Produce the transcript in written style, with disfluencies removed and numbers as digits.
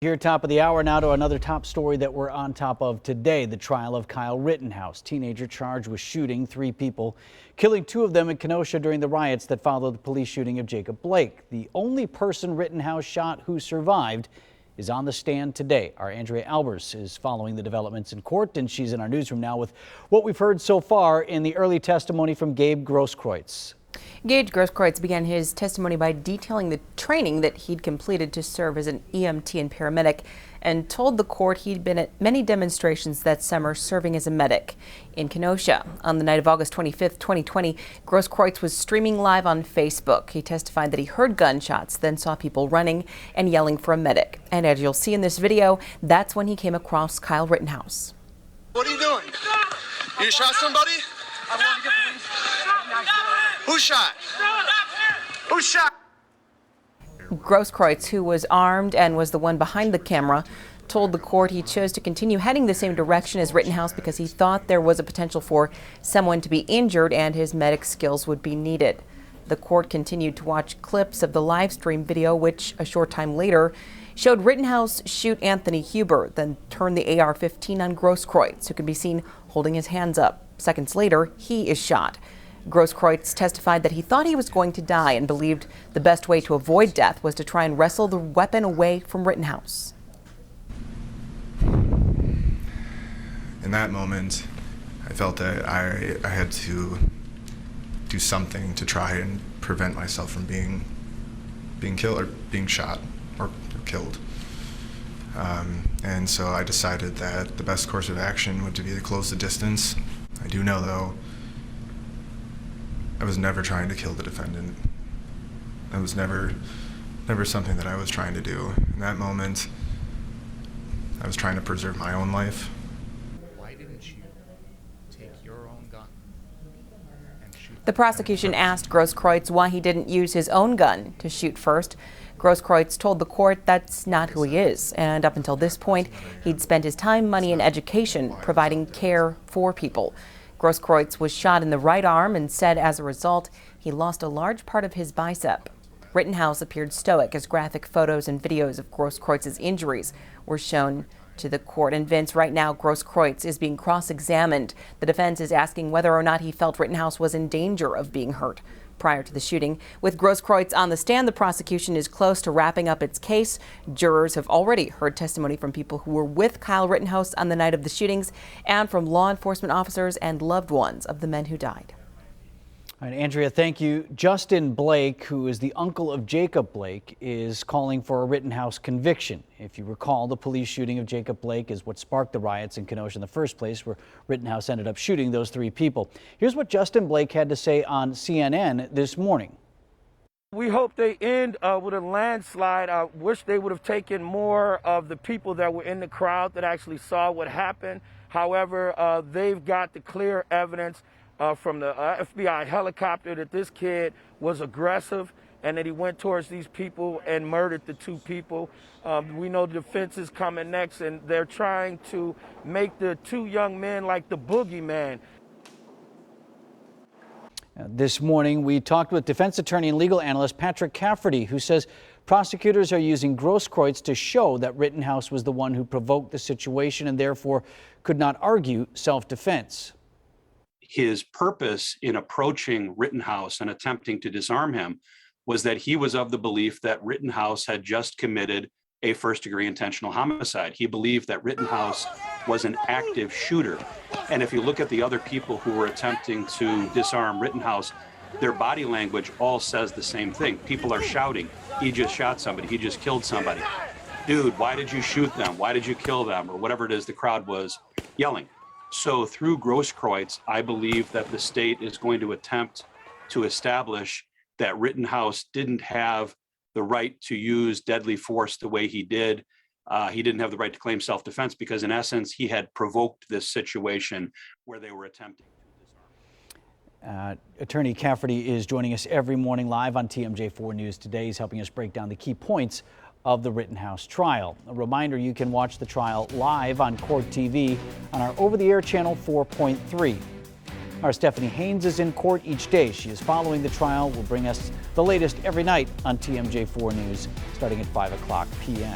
Here, top of the hour, now to another top story that we're on top of today. The trial of Kyle Rittenhouse, teenager charged with shooting 3 people, killing 2 of them in Kenosha during the riots that followed the police shooting of Jacob Blake. The only person Rittenhouse shot who survived is on the stand today. Our Andrea Albers is following the developments in court, and she's in our newsroom now with what we've heard so far in the early testimony from Gabe Kreutz. Gabe Kreutz began his testimony by detailing the training that he'd completed to serve as an EMT and paramedic, and told the court he'd been at many demonstrations that summer serving as a medic. In Kenosha, on the night of August 25th, 2020, Kreutz was streaming live on Facebook. He testified that he heard gunshots, then saw people running and yelling for a medic. And as you'll see in this video, that's when he came across Kyle Rittenhouse. What are you doing? You shot somebody? I want to get police. Who shot? Who shot? Kreutz, who was armed and was the one behind the camera, told the court he chose to continue heading the same direction as Rittenhouse because he thought there was a potential for someone to be injured and his medic skills would be needed. The court continued to watch clips of the live stream video, which a short time later showed Rittenhouse shoot Anthony Huber, then turn the AR-15 on Kreutz, who can be seen holding his hands up. Seconds later, he is shot. Kreutz testified that he thought he was going to die and believed the best way to avoid death was to try and wrestle the weapon away from Rittenhouse. In that moment, I felt that I had to do something to try and prevent myself from being killed or being shot or killed. And so I decided that the best course of action would be to close the distance. I do know, though, I was never trying to kill the defendant. That was never something that I was trying to do. In that moment, I was trying to preserve my own life. Why didn't you take your own gun and shoot? The prosecution asked Kreutz why he didn't use his own gun to shoot first. Kreutz told the court that's not who he is, and up until this point, he'd spent his time, money, and education providing care for people. Kreutz was shot in the right arm and said as a result, he lost a large part of his bicep. Rittenhouse appeared stoic as graphic photos and videos of Kreutz's injuries were shown to the court. And Vince, right now, Kreutz is being cross-examined. The defense is asking whether or not he felt Rittenhouse was in danger of being hurt prior to the shooting. With Kreutz on the stand, the prosecution is close to wrapping up its case. Jurors have already heard testimony from people who were with Kyle Rittenhouse on the night of the shootings and from law enforcement officers and loved ones of the men who died. All right, Andrea, thank you. Justin Blake, who is the uncle of Jacob Blake, is calling for a Rittenhouse conviction. If you recall, the police shooting of Jacob Blake is what sparked the riots in Kenosha in the first place, where Rittenhouse ended up shooting those 3 people. Here's what Justin Blake had to say on CNN this morning. We hope they end with a landslide. I wish they would have taken more of the people that were in the crowd that actually saw what happened. However, they've got the clear evidence from the FBI helicopter that this kid was aggressive and that he went towards these people and murdered the 2 people. We know the defense is coming next, and they're trying to make the 2 young men like the boogeyman. This morning, we talked with defense attorney and legal analyst Patrick Cafferty, who says prosecutors are using Kreutz to show that Rittenhouse was the one who provoked the situation and therefore could not argue self-defense. His purpose in approaching Rittenhouse and attempting to disarm him was that he was of the belief that Rittenhouse had just committed a first-degree intentional homicide. He believed that Rittenhouse was an active shooter. And if you look at the other people who were attempting to disarm Rittenhouse, their body language all says the same thing. People are shouting, he just shot somebody, he just killed somebody. Dude, why did you shoot them? Why did you kill them? Or whatever it is the crowd was yelling. So through Kreutz, I believe that the state is going to attempt to establish that Rittenhouse didn't have the right to use deadly force the way he did. He didn't have the right to claim self-defense because, in essence, he had provoked this situation where they were attempting to disarm. Attorney Cafferty is joining us every morning live on TMJ4 News Today. He's helping us break down the key points of the Rittenhouse trial. A reminder, you can watch the trial live on Court TV on our over-the-air channel 4.3. Our Stephanie Haynes is in court each day. She is following the trial. Will bring us the latest every night on TMJ4 News starting at 5 o'clock p.m.